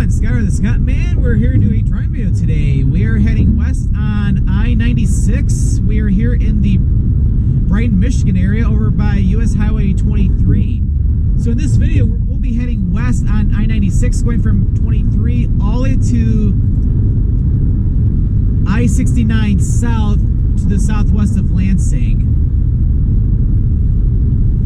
going, Skyler the Scottman? We're here doing a driving video today. We are heading west on I-96. We are here in the Brighton, Michigan area over by US Highway 23. So in this video, we'll be heading west on I-96, going from 23 all the way to I-69 south to the southwest of Lansing.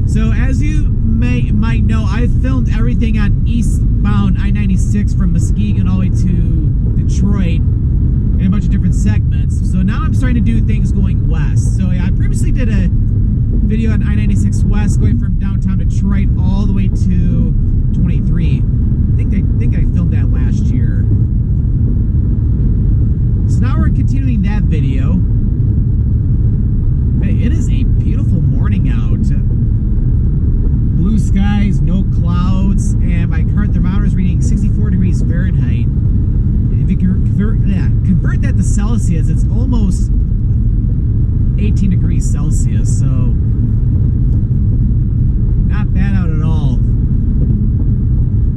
So as you might know, I've filmed everything on eastbound I-96 from Muskegon all the way to Detroit in a bunch of different segments. So now I'm starting to do things going west. So yeah, I previously did a video on I-96 west going from downtown Detroit all the way to 23. I think I filmed that last year. So now we're continuing that video. It is a beautiful morning out. Blue skies, no clouds, and my current thermometer is reading 64 degrees Fahrenheit. If you convert that to Celsius, it's almost 18 degrees Celsius, so not bad out at all.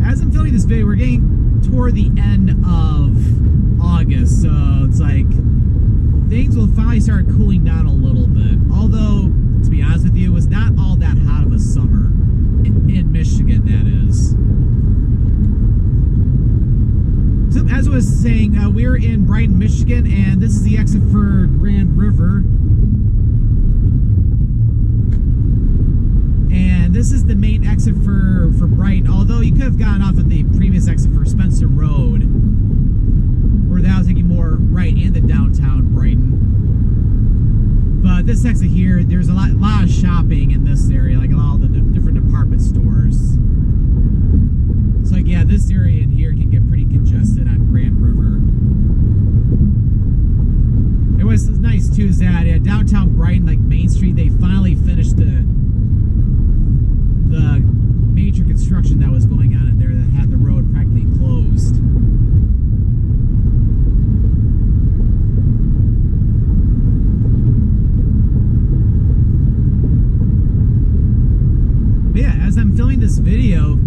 As I'm filming this video, we're getting toward the end of August, so it's like things will finally start cooling down a little bit. Although, to be honest with you, it was not all that hot of a summer in Michigan, that is. So, as I was saying, we're in Brighton, Michigan, and this is the exit for Grand River. And this is the main exit for Brighton, although you could have gotten off at the previous exit for Spencer Road, where that was taking more right into downtown Brighton. But this exit here, there's a lot of shopping in this area, like a lot of the different department stores. So like, yeah, this area in here can get pretty congested on Grand River. And what's nice too is that downtown Brighton, like Main Street, they finally finished the major construction that was going on in there that had the road practically closed. But yeah, as I'm filming this video,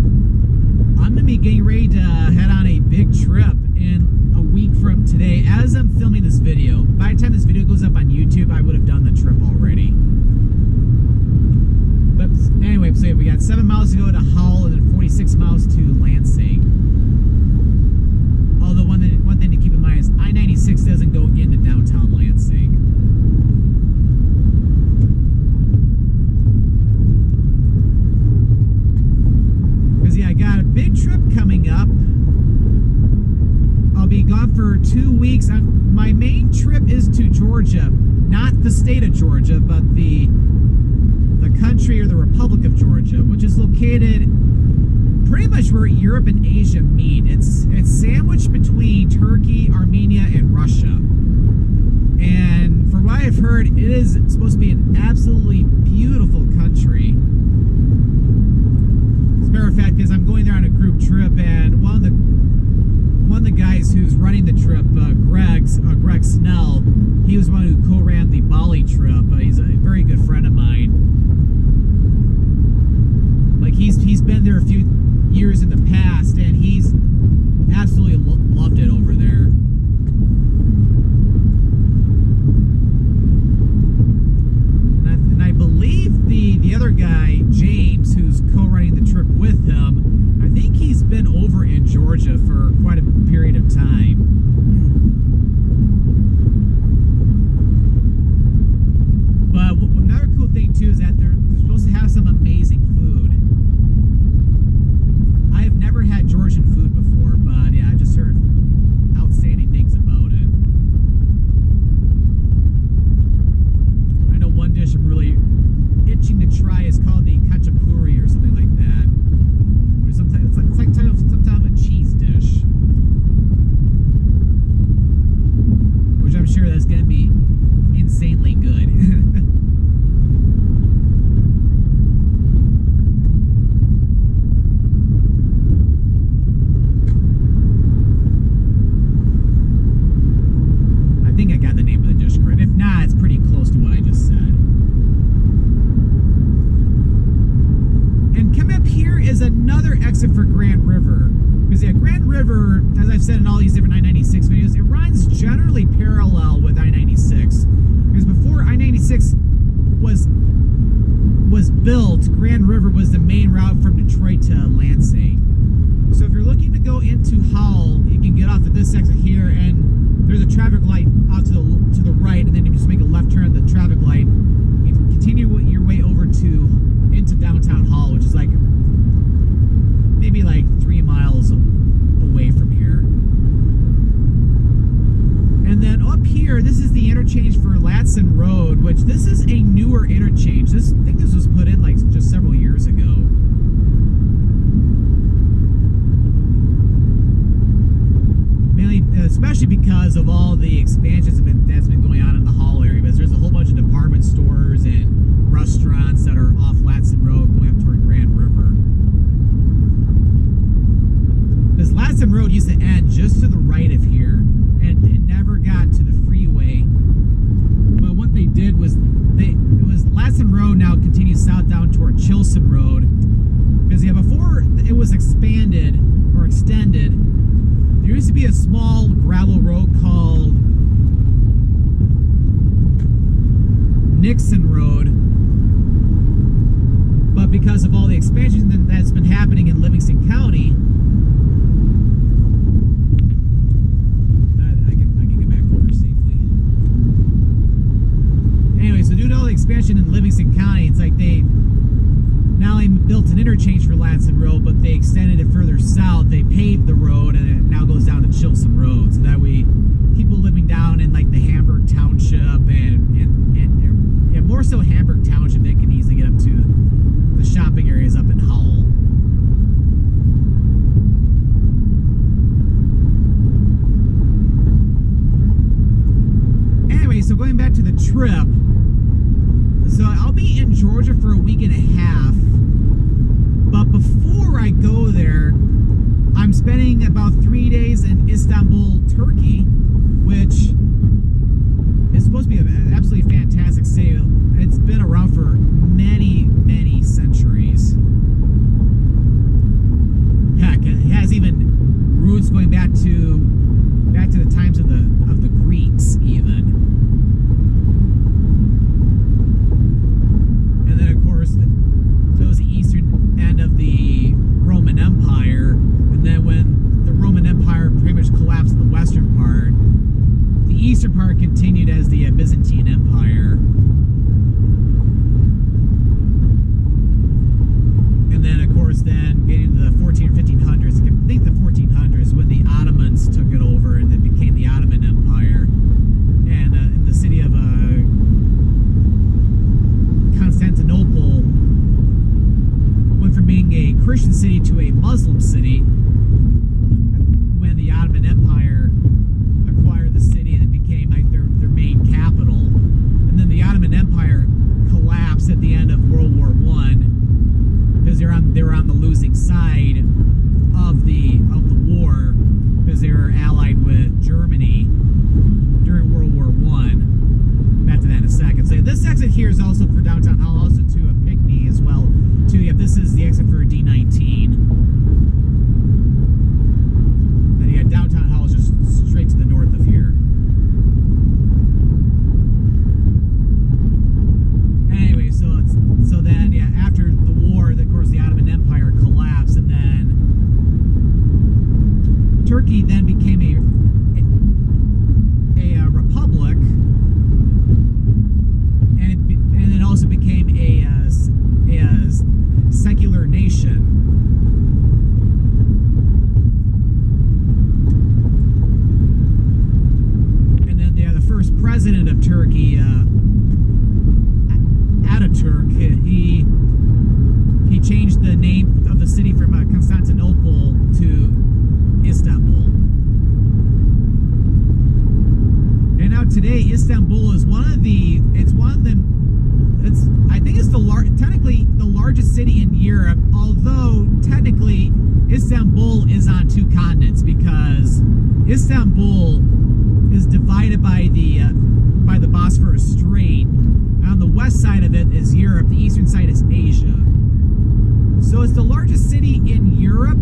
I'm going to be getting ready to head on a big trip in a week from today. As I'm filming this video, by the time this video goes up on YouTube, I would have done the trip already. But anyway, so we got 7 miles to go to Howell and then 46 miles to Lansing. Although one thing to keep in mind is I-96 doesn't go into downtown Lansing. Because yeah, I got a big trip coming up. I'll be gone for 2 weeks. My main trip is to Georgia, not the state of Georgia, but the country or the Republic of Georgia, which is located pretty much where Europe and Asia meet. It's sandwiched between Turkey, Armenia, and Russia. And from what I've heard, it is supposed to be an absolutely beautiful country. As a matter of fact, because I'm going there on a group trip, and one of the guys who's running the trip, Greg Snell, he was one who co-ran the Bali trip. He's a very good friend of mine. Like he's been there a few years in the past, and he's absolutely loved it over there. And I believe the other guy, James, who's co-running the trip with him, I think he's been over in Georgia for quite a period of time. But another cool thing too is that they're supposed to have some amazing food. I've never had Georgian food before, but yeah, I just heard outstanding things about it. I know one dish I'm really itching to try is called the khachapuri or something like that. Or it's like some type of cheese dish, which I'm sure that's gonna be insanely good. I think I got the name of the dish correct. If not, it's pretty close to what I just said. And coming up here is another exit for Grand River. Because yeah, Grand River, as I've said in all these different I-96 videos, it runs generally parallel with I-96. Because before I-96 was built, Grand River was the main route from Detroit to Lansing. So if you're looking to go into Howell, you can get off at this exit here, and there's a traffic light out to the right, and then you just make a left turn at the traffic light. You can continue your way over into downtown Howell, which is like maybe like 3 miles away from here. And then up here, this is the interchange for Lansing Road, which this is a newer interchange. I think this was put in like just several years ago. Mainly, especially because of all the expansions that's been going on in the Hall area. Because there's a whole bunch of department stores and restaurants that are off Lansing Road going up toward Grand River. Because Lansing Road used to end just to the right of here, and it never got to the freeway. But what they did was, Lansing Road now continues south down toward Chilson Road. Because yeah, before it was expanded or extended, there used to be a small gravel road called Nixon Road. But because of all the expansion that's been happening in Livingston County, I can get back over safely. Anyway, so due to all the expansion in Livingston County, it's like they not only built an interchange for Lansing Road, but they extended it further south. They paved the road, and it now goes down to Chilson Road. So that way, people living down in like the Hamburg Township and yeah, more so Hamburg Township, they can easily get up to the shopping areas up in Howell. Anyway, so going back to the trip, so I'll be in Georgia for a week and a half, but before I go there, I'm spending about 3 days in Istanbul, Turkey, which is supposed to be an absolutely fantastic city. It's been around for many, many centuries. Heck, it has even roots going back to the times of the Greeks, even. And then, of course, that was the eastern end of the Roman Empire. And then when the Roman Empire pretty much collapsed in the western part, the eastern part continued as the Byzantine Empire. And then, of course, then getting into the 14 or 1500s, I think the 1400s, when the Ottomans took it over and it became the Ottoman Empire. And in the city of Constantinople went from being a Christian city to a Muslim city when the Ottoman Empire acquired the city and it became like their main capital. And then the Ottoman Empire collapsed at the end of World War I because they were on the losing side of the war because they were allied with Germany during World War I. Back to that in a second. So this exit here is also for downtown Howell, also to a Pinckney as well. Too. Yeah, this is the exit for D19. Then yeah, downtown Howell is just straight to the north of here. Anyway, so then yeah, after the war, of course, the Ottoman Empire collapsed, and then Turkey then became a republic, and it also became a secular nation. And then the first president of Turkey, Ataturk, he changed the name of the city from Constantinople to Istanbul. And now today, Istanbul is I think it's technically the largest city in Europe, although technically Istanbul is on two continents because Istanbul is divided by the Bosphorus Strait. On the west side of it is Europe, the eastern side is Asia. So it's the largest city in Europe,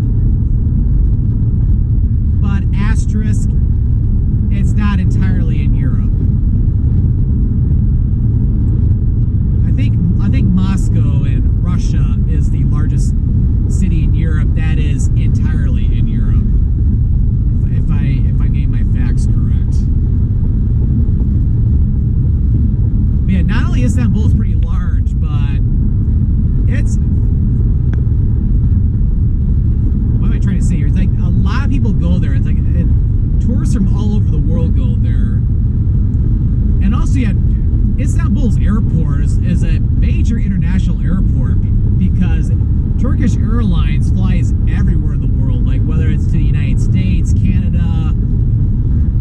Airlines flies everywhere in the world, like whether it's to the United States, Canada,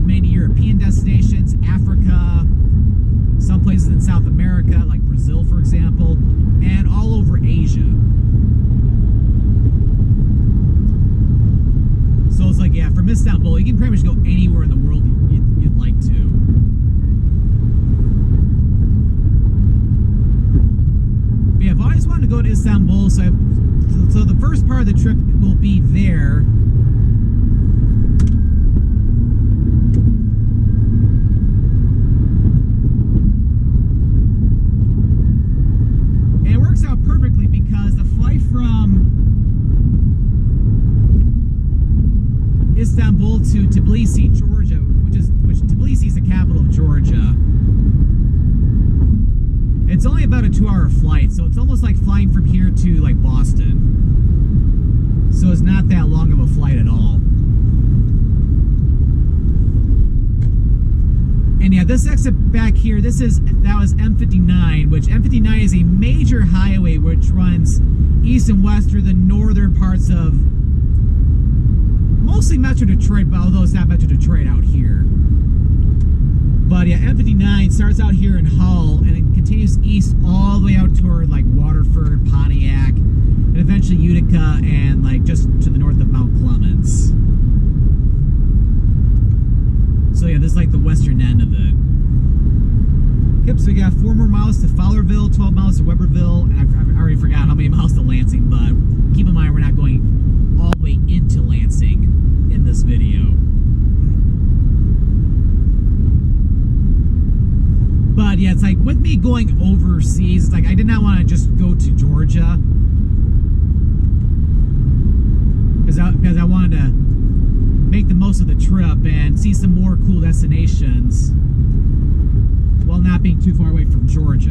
many European destinations, Africa, some places in South America, like Brazil, for example, and all over Asia. So it's like, yeah, from Istanbul, you can pretty much go anywhere in the world you'd like to. But yeah, I've always wanted to go to Istanbul, so the first part of the trip will be there. And it works out perfectly because the flight from Istanbul to Tbilisi, Georgia, which Tbilisi is the capital of Georgia. It's only about a 2-hour flight, so it's almost like flying from here to like Boston. So it's not that long of a flight at all. And yeah, this exit back here, that was M59, which M59 is a major highway which runs east and west through the northern parts of mostly Metro Detroit, but although it's not Metro Detroit out here. But yeah, M59 starts out here in Howell and it continues east all the way out toward like Waterford, Pontiac, and eventually Utica and like just to the north of Mount Clemens. So yeah, this is like the western end of it. Yep, so we got 4 more miles to Fowlerville, 12 miles to Webberville, and I've already forgot how many miles to Lansing, but keep in mind we're not going all the way into Lansing in this video. But yeah, it's like with me going overseas, it's like I did not want to just go to Georgia because I wanted to make the most of the trip and see some more cool destinations while not being too far away from Georgia.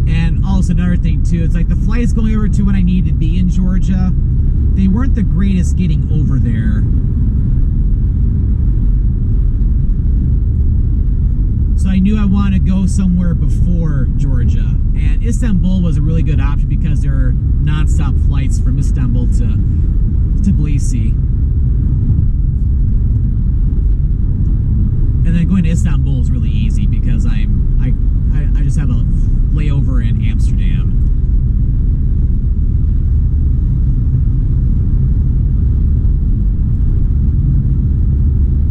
And also another thing too, it's like the flights going over to when I need to be in Georgia, they weren't the greatest getting over there. So I knew I wanted to go somewhere before Georgia. And Istanbul was a really good option because there are non-stop flights from Istanbul to Tbilisi. And then going to Istanbul is really easy because I just have a layover in Amsterdam.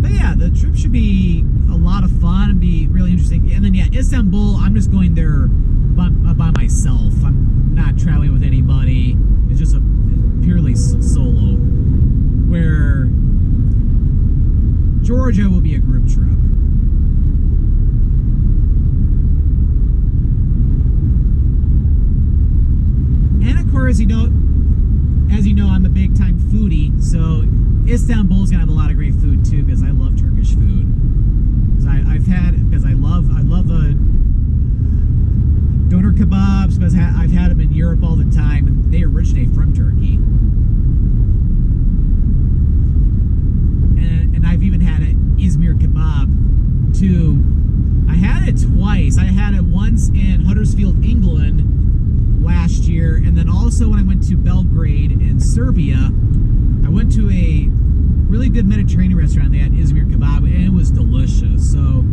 But yeah, the trip should be a lot of fun and be really interesting. And then yeah, Istanbul, I'm just going there by myself. I'm not traveling with anybody. It's just a purely solo. Where Georgia will be a group trip. And of course, as you know, I'm a big time foodie, so Istanbul's gonna have a lot of great food too, because I love Turkish food. I love doner kebabs, because I've had them in Europe all the time, and they originate from Turkey. And I've even had an Izmir kebab too. I had it twice. I had it once in Huddersfield, England last year, and then also when I went to Belgrade in Serbia, I went to a really good Mediterranean restaurant. They had Izmir kebab, and it was delicious. So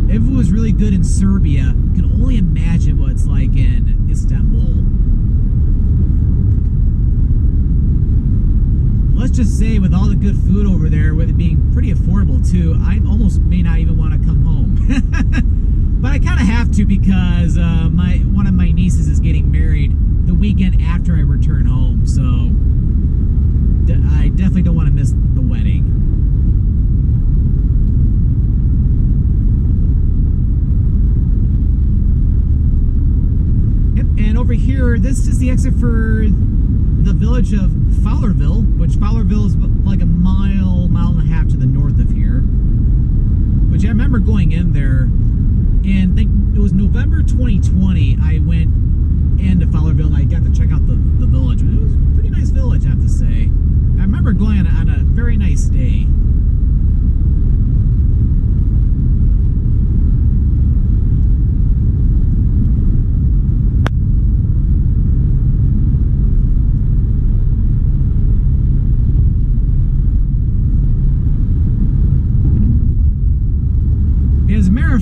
if it was really good in Serbia, you can only imagine what it's like in Istanbul. Let's just say with all the good food over there, with it being pretty affordable too, I almost may not even want to come home. But I kind of have to because one of my nieces is getting married the weekend after I return home, so I definitely don't want to miss the wedding. Yep, and over here, this is the exit for the village of Fowlerville, which Fowlerville is like a mile and a half to the north of here. Which I remember going in there, and it was November 2020, I went into Fowlerville and I got to check out the village. It was a pretty nice village, I have to say. I remember going on a very nice day.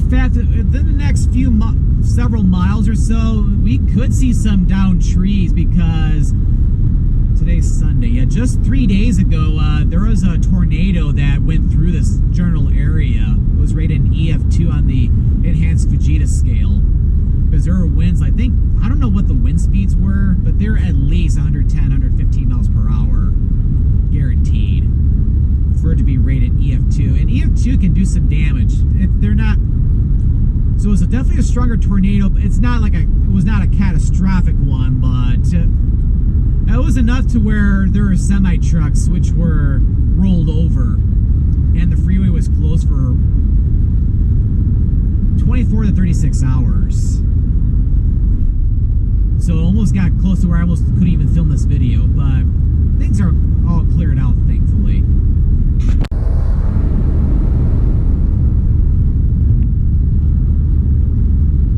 fact, within the next several miles or so, we could see some downed trees because today's Sunday. Yeah, just 3 days ago, there was a tornado that went through this general area. It was rated an EF2 on the enhanced Fujita scale. Because there were winds, I don't know what the wind speeds were, but they're at least 110, 115 miles per hour, guaranteed, for it to be rated EF2. And EF2 can do some damage. If they're not, so it was definitely a stronger tornado, but it's not like it was not a catastrophic one, but it was enough to where there were semi-trucks which were rolled over, and the freeway was closed for 24 to 36 hours. So it almost got close to where I almost couldn't even film this video, but things are all cleared out, thankfully.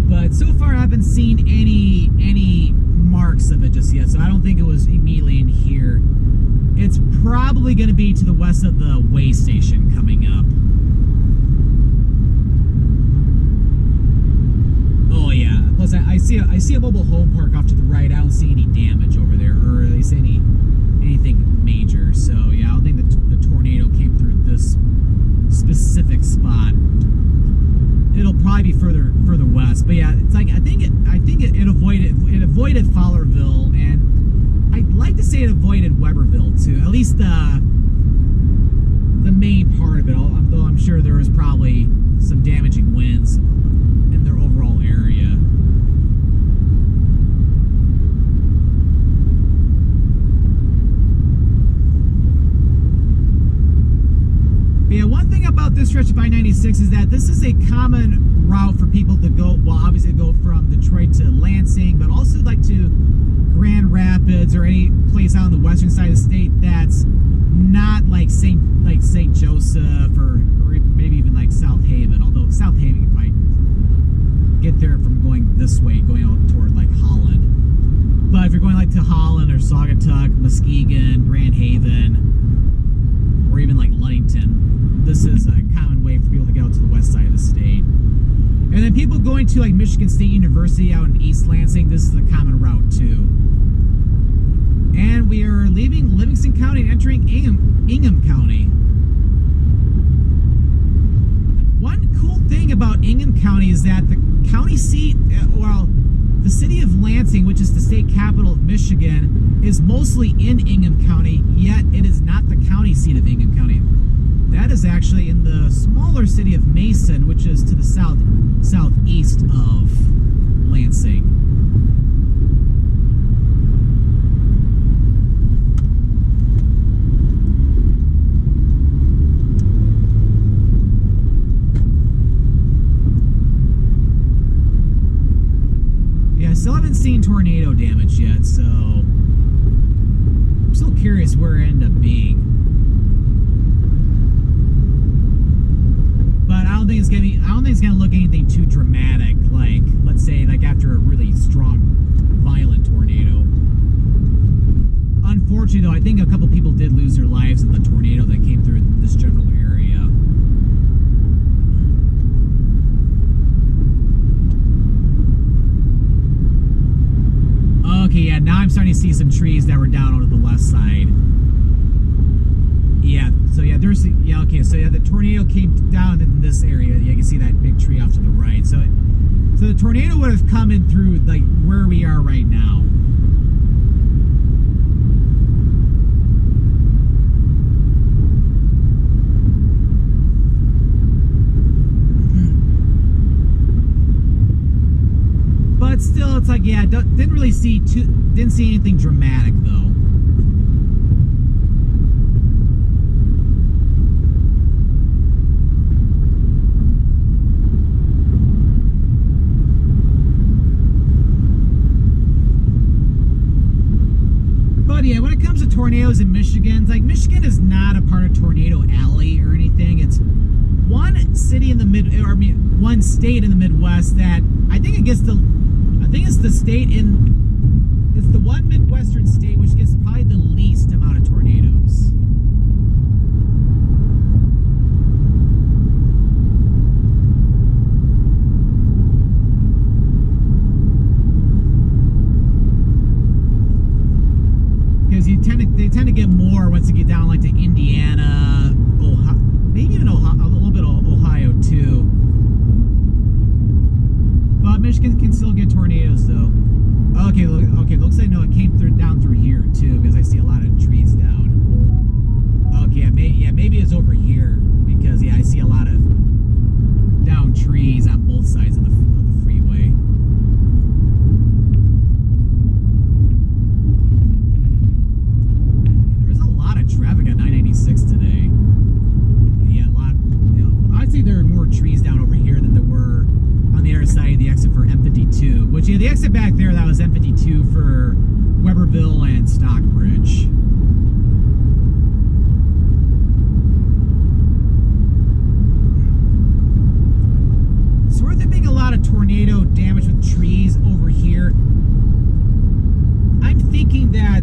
But so far I haven't seen any marks of it just yet, so I don't think it was immediately in here. It's probably going to be to the west of the way station coming up. Oh yeah, plus I see a mobile home park off to the right. I don't see any damage over there, or at least anything major. So yeah, I don't think the tornado came through this specific spot. It'll probably be further west, but yeah, it's like I think it avoided Fowlerville, and I'd like to say it avoided Webberville too. At least the main part of it. Though I'm sure there was probably some damaging winds in their overall area. But yeah, one thing about this stretch of I-96 is that this is a common route for people to go, well, obviously go from Detroit to Lansing, but also like to Grand Rapids or any place out on the western side of the state that's not like St. Joseph or maybe even like South Haven, although South Haven you might get there from going this way, going out toward like Holland. But if you're going like to Holland or Saugatuck, Muskegon, Grand Haven, or even like Ludington, this is a common way for people to get out to the west side of the state. And then people going to like Michigan State University out in East Lansing, this is a common route too. And we are leaving Livingston County and entering Ingham County. One cool thing about Ingham County is that the county seat, well, the city of Lansing, which is the state capital of Michigan, is mostly in Ingham County, yet it is not the county seat of Ingham County. That is actually in the smaller city of Mason, which is to the southeast of Lansing. Still haven't seen tornado damage yet, so I'm still curious where it ended up being. But I don't think it's gonna look anything too dramatic, like let's say like after a really strong, violent tornado. Unfortunately though, I think a couple people did lose their lives in the tornado that came through this general area. Okay, yeah, now I'm starting to see some trees that were down on the left side. Yeah, so yeah, okay, so yeah, the tornado came down in this area. Yeah, you can see that big tree off to the right. So the tornado would have come in through, like, where we are right now. But still, it's like, yeah, didn't see anything dramatic though. But yeah, when it comes to tornadoes in Michigan, it's like Michigan is not a part of Tornado Alley or anything. It's one city in the one state in the Midwest that I think it's the one Midwestern state which gets probably the least amount of tornadoes. Michigan can still get tornadoes though. Okay, okay, looks like no, it came down through here too because I see a lot of trees down. Okay, yeah, maybe it's over here because yeah, I see a lot of down trees on both sides of the freeway. Yeah, there's a lot of traffic on I-96 today. Yeah, a lot. You know, I'd say there are more trees down over here than there were on the other side of the exit for M52. Which, yeah, the exit back there, that was M52 for Webberville and Stockbridge. So we're being a lot of tornado damage with trees over here. I'm thinking that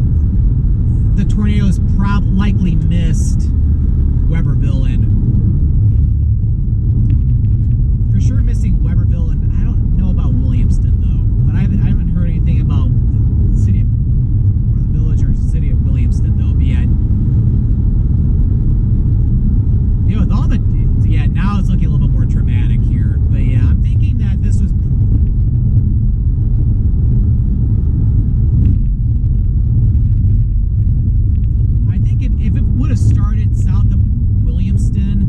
the tornadoes likely missed Webberville and for sure missing Webberville, and I don't know about Williamston though. But I haven't heard anything about the city of, or the village or city of Williamston though. But yeah, you know, with all the now it's looking a little bit more dramatic here. But yeah, I'm thinking that this was. I think if it would have started south of Williamston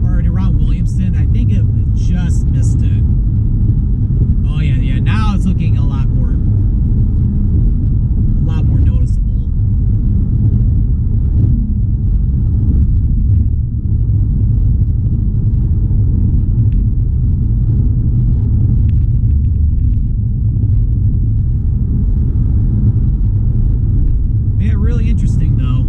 or around Williamston, I think it just missed it. Oh yeah, now it's looking a lot more noticeable. Yeah, really interesting though.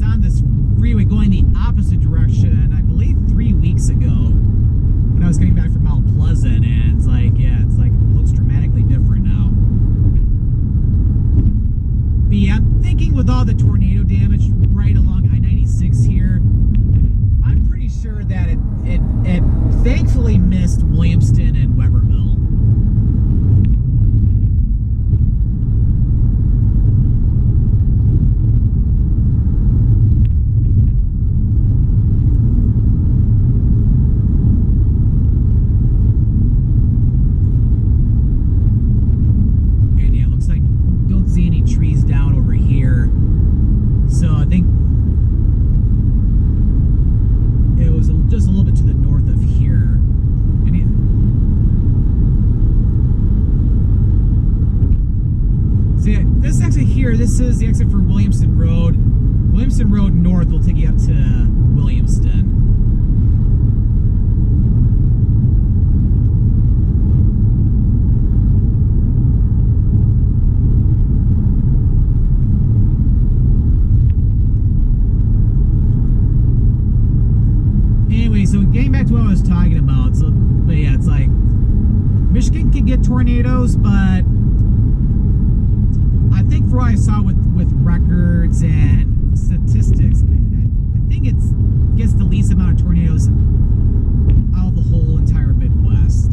On this freeway going the opposite direction, I believe 3 weeks ago when I was coming back from Mount Pleasant, and it's like, yeah, it's like it looks dramatically different now. But yeah, I'm thinking with all the tornado damage right along I-96 here, I'm pretty sure that it thankfully missed Williamston and Webberville. This is the exit for Williamston Road. Williamston Road North will take you up to Williamston. Anyway, so getting back to what I was talking about. So, but yeah, it's like Michigan can get tornadoes, but I think for what I saw with records and statistics, I think it gets the least amount of tornadoes out of the whole entire Midwest.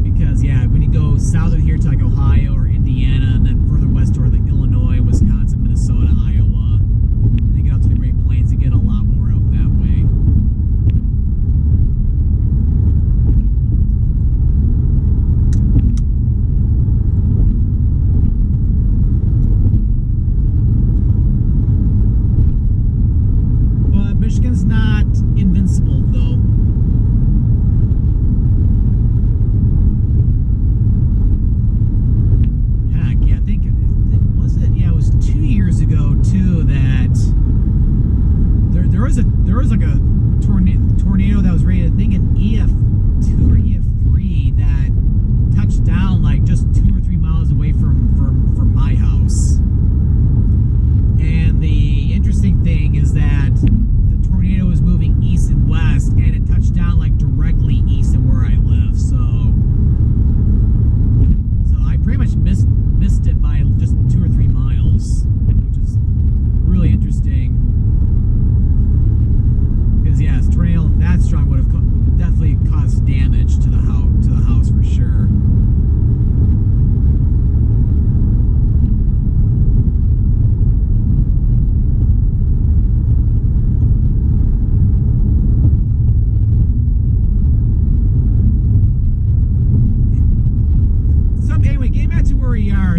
Because yeah, when you go south of here to like Ohio or Indiana, and then further west toward like Illinois, Wisconsin, Minnesota, Iowa, and then get out to the Great Plains, you get a lot more out that way.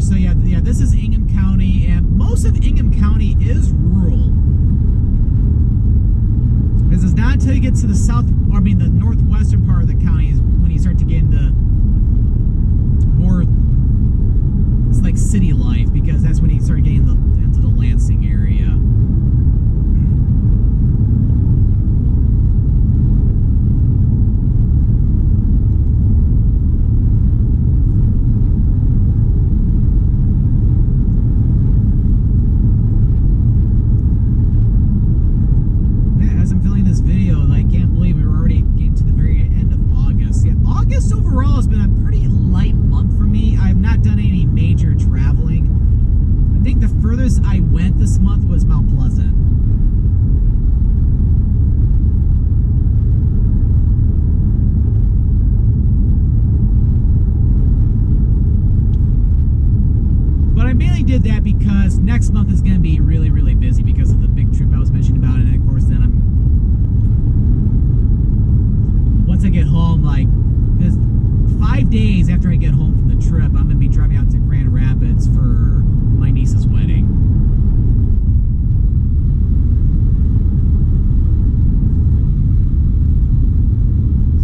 So yeah, this is Ingham County, and most of Ingham County is rural. Because it's not until you get to the the northwestern part of the county is when you start to get into more, it's like city life, because that's when you start getting into the Lansing area. Overall has been a pretty light month for me. I've not done any major traveling. I think the furthest I went this month was Mount Pleasant. But I mainly did that because next month is going to be really, really busy because of the big trip I was mentioning about, and of course then once I get home, like 5 days after I get home from the trip, I'm going to be driving out to Grand Rapids for my niece's wedding.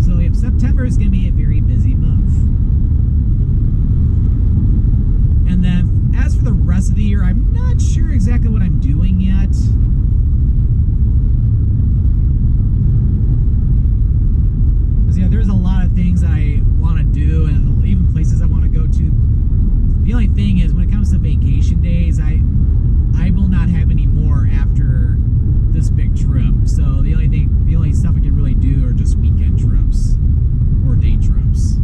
So yeah, September is going to be a very busy month. And then as for the rest of the year, I'm not sure exactly what I'm doing yet. Yeah, there's a lot of things I want to do, and even places I want to go to. The only thing is, when it comes to vacation days, I will not have any more after this big trip. So the only stuff I can really do are just weekend trips or day trips.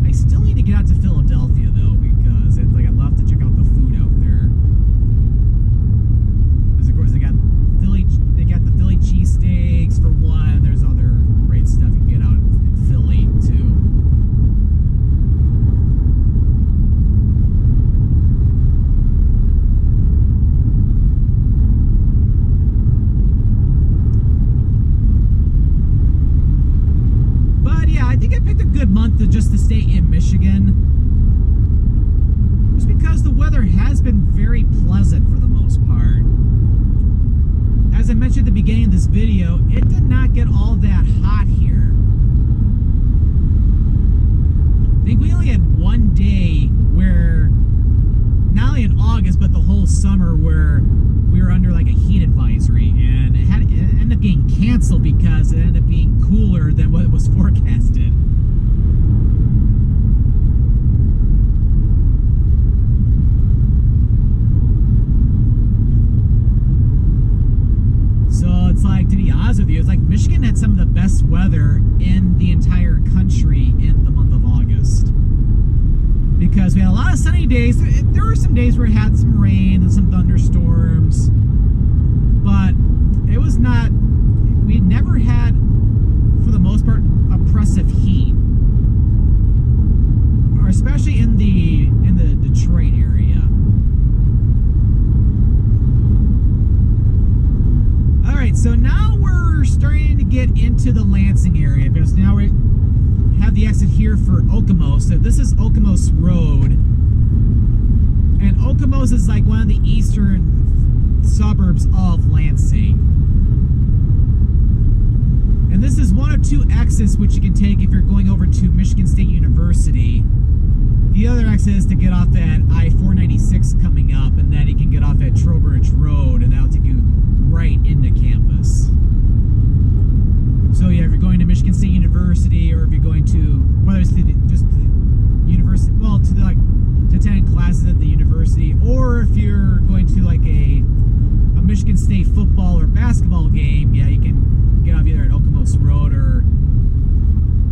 I still need to get out to Philadelphia though, because it's like I love to check out the food out there. Because of course they got the Philly cheesesteaks for one. There's other great stuff you can get out in Philly too. But yeah, I think I picked a good month just to stay in Michigan. Just because the weather has been very pleasant for the most part. As I mentioned at the beginning of this video, it did not get all that hot here. I think we only had one day where, not only in August, but the whole summer, where we were under like a heat advisory, and it ended up getting canceled because it ended up being cooler than what it was forecasted. So it's like, to be honest with you, it's like Michigan had some of the best weather in the entire country in the month of August. Because we had a lot of sunny days. There were some days where it had some rain and some thunderstorms. But it was not, we never had, for the most part, oppressive heat. Or especially in the Detroit area. Alright, so now we're starting to get into the Lansing area, because now we have the exit here for Okemos. So this is Okemos Road. And Okemos is like one of the eastern suburbs of Lansing. And this is one of two exits which you can take if you're going over to Michigan State University. The other exit is to get off at I-96 coming up, and then you can get off at Trowbridge Road, and that'll take you right into campus. So yeah, if you're going to Michigan State University, or if you're going to, whether it's to just the university, well, to attend classes at the university, or if you're going to like a Michigan State football or basketball game, yeah, you can get off either at Okemos Road, or,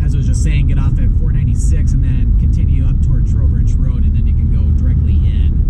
as I was just saying, get off at 496 and then continue up toward Trowbridge Road, and then you can go directly in.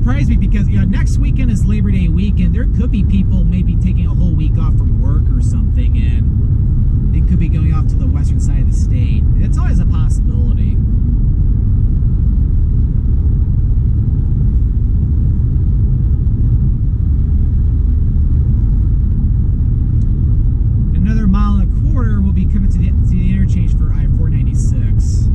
surprise me because, you know, next weekend is Labor Day weekend. There could be people maybe taking a whole week off from work or something, and they could be going off to the western side of the state. It's always a possibility. Another mile and a quarter will be coming to the interchange for I-496.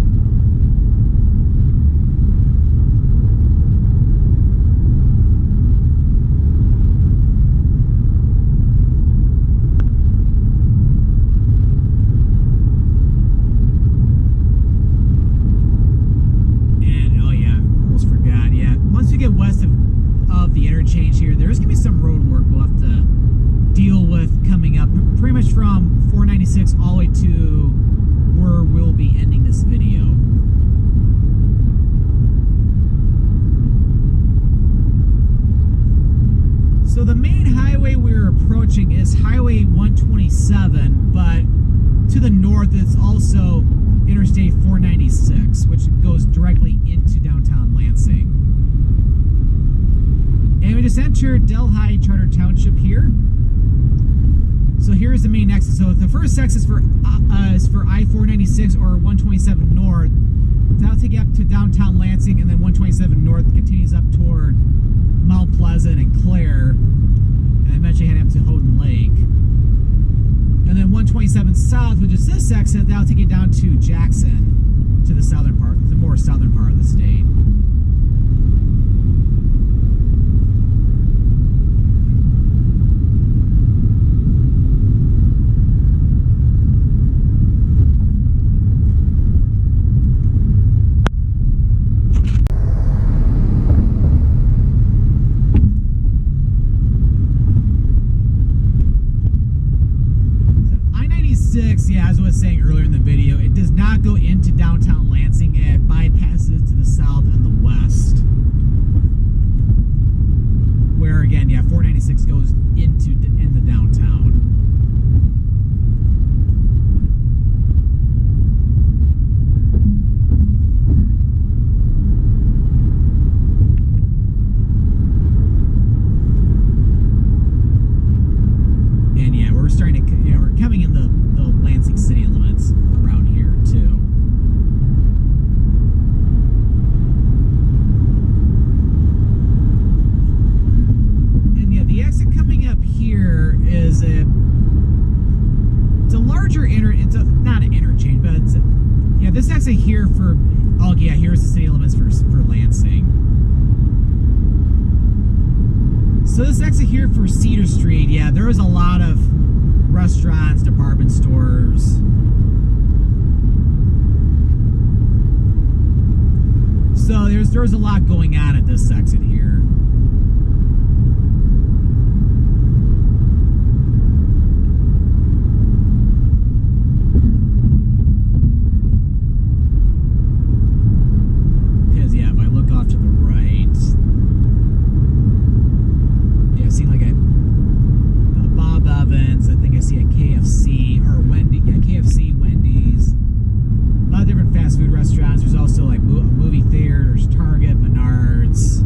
Interchange here, there's gonna be some road work we'll have to deal with coming up, pretty much from 496 all the way to where we'll be ending this video. So the main highway we're approaching is Highway 127, but to the north it's also Interstate 496, which goes directly into downtown Lansing. And we just entered Delta Township here. So here's the main exit. So the first exit is for I-496 or 127 North. That'll take you up to downtown Lansing, and then 127 North continues up toward Mount Pleasant and Clare, and eventually heading up to Houghton Lake. And then 127 South, which is this exit, that'll take you down to Jackson, to the southern part, the more southern part of the state. Yeah, as I was saying earlier in the video, it does not go into downtown Lansing. It bypasses to the south and the west. Where again, yeah, 496 goes in the downtown. And yeah, we're starting to, yeah, we're coming in the Lansing city limits around here too. And yeah, the exit coming up here is it's a larger not an interchange, but it's yeah, this exit here for, oh yeah, here's the city limits for Lansing. So this exit here for Cedar Street, yeah, there was a lot of restaurants, department stores. So there's a lot going on at this exit here. Because yeah, if I look off to the right, yeah, I've seen like a Bob Evans, I think I see a KFC or KFC, Wendy's, a lot of different fast food restaurants. There's also like movie theaters, Target, Menards.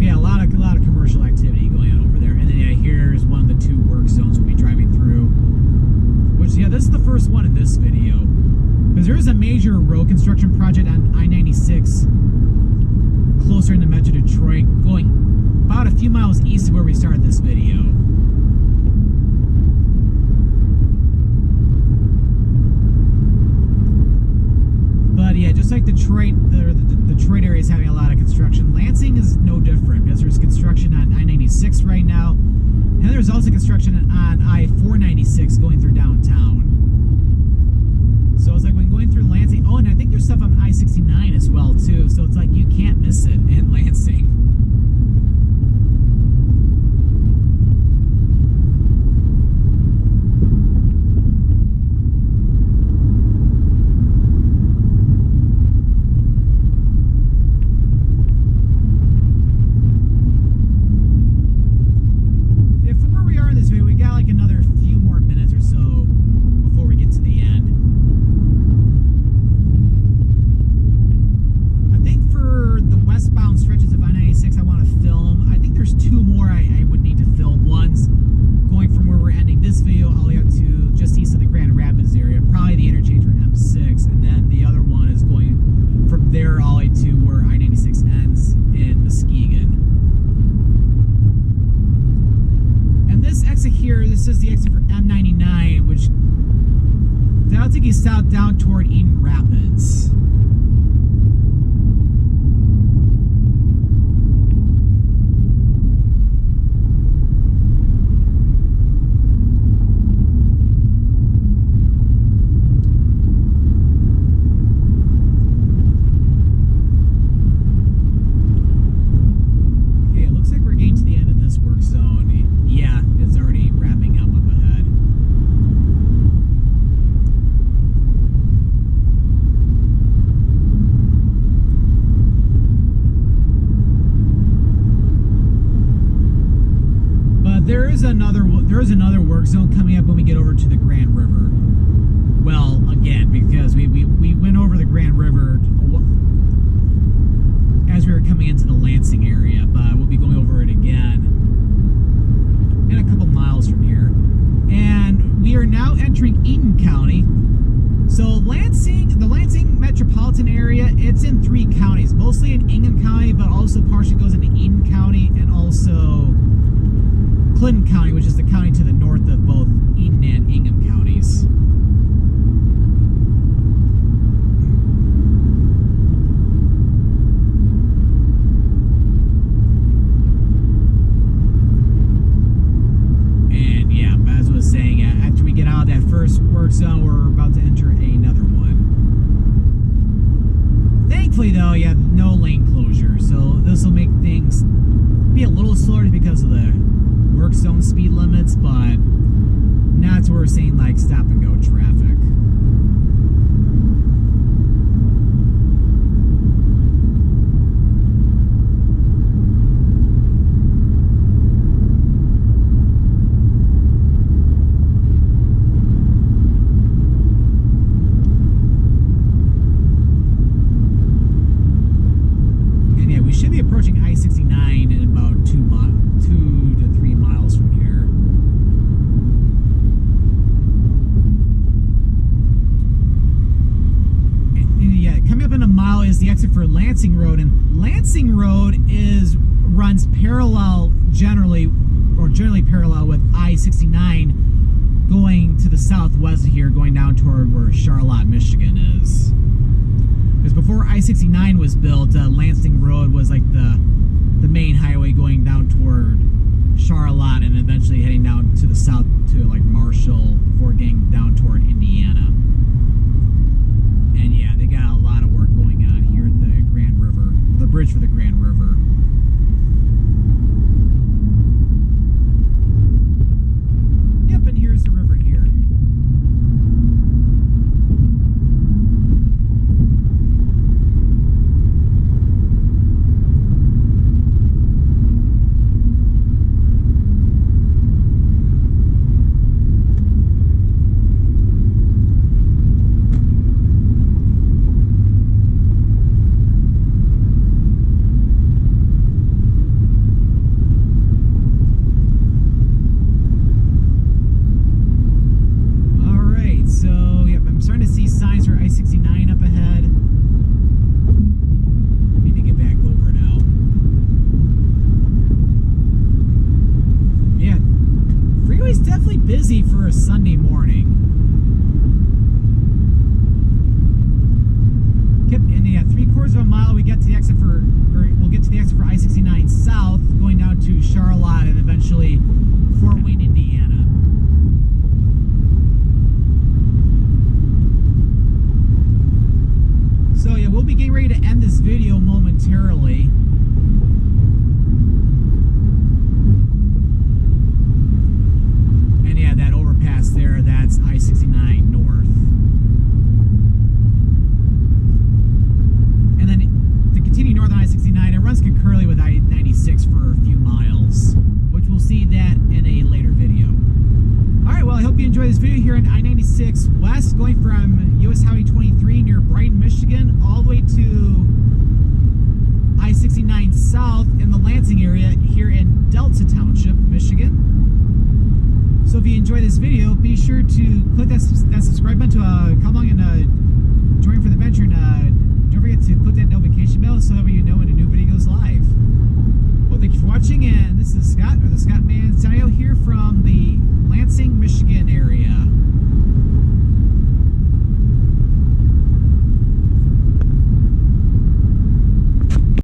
Yeah, a lot of commercial activity going on over there. And then yeah, here's one of the two work zones we'll be driving through. Which, yeah, this is the first one in this video. Because there is a major road construction project on I-96 closer in the Metro Detroit, going about a few miles east of where we started this video. But yeah, just like Detroit, the Detroit area is having a lot of construction. Lansing is no different because there's construction on I-96 right now. And there's also construction on I-496 going through downtown. So it's like when going through Lansing, oh, and I think there's stuff on I-69 as well too. So it's like you can't miss it in Lansing. is the exit for M99, which that'll take you south down toward Eden Rapids. There is another work zone coming up when we get over to the Grand River. Well, again, because we went over the Grand River as we were coming into the Lansing area, but we'll be going over it again in a couple miles from here. And we are now entering Eden County. So Lansing, the Lansing metropolitan area, it's in 3 counties, mostly in Ingham County, but also partially goes into Eden County and also Clinton County, which is the county to the north of both Eden and Ingham counties. And yeah, as I was saying, after we get out of that first work zone, we're about to enter another one. Thankfully, though, you have no lane closure, so this will make things be a little slower because of the work zone speed limits, but not to where we're saying like stop and go traffic. And yeah, we should be approaching I-69 in about 2 to 3 miles from here. And yeah, coming up in a mile is the exit for Lansing Road, and Lansing Road runs parallel generally parallel with I-69 going to the southwest of here, going down toward where Charlotte, Michigan is. Because before I-69 was built, Lansing Road was like the main highway going down toward Charlotte and eventually heading down to the south to like Marshall before getting down toward Indiana. And yeah, they got a lot of work going on here at the Grand River, the bridge for the Grand River. Yep, and here's the river here. I-69 up ahead. Need to get back over now. Yeah, freeway's definitely busy for a Sunday morning. And yeah, 3/4 of a mile we get to the exit for, or we'll get to the exit for I-69 south, going down to Charlotte and eventually Fort Wayne, Indiana. So yeah, we'll be getting ready to end this video momentarily. And yeah, that overpass there, that's I-69 north. And then to continue north on I-69, it runs concurrently with I-96 for a few miles, which we'll see that in a later video. Alright, well, I hope you enjoyed this video here on I-96 West, going from US Highway 23 near Brighton, Michigan, all the way to I-69 South in the Lansing area here in Delta Township, Michigan. So if you enjoyed this video, be sure to click that subscribe button to come along and join for the adventure, and don't forget to click that notification bell so that way you know when a new video goes live.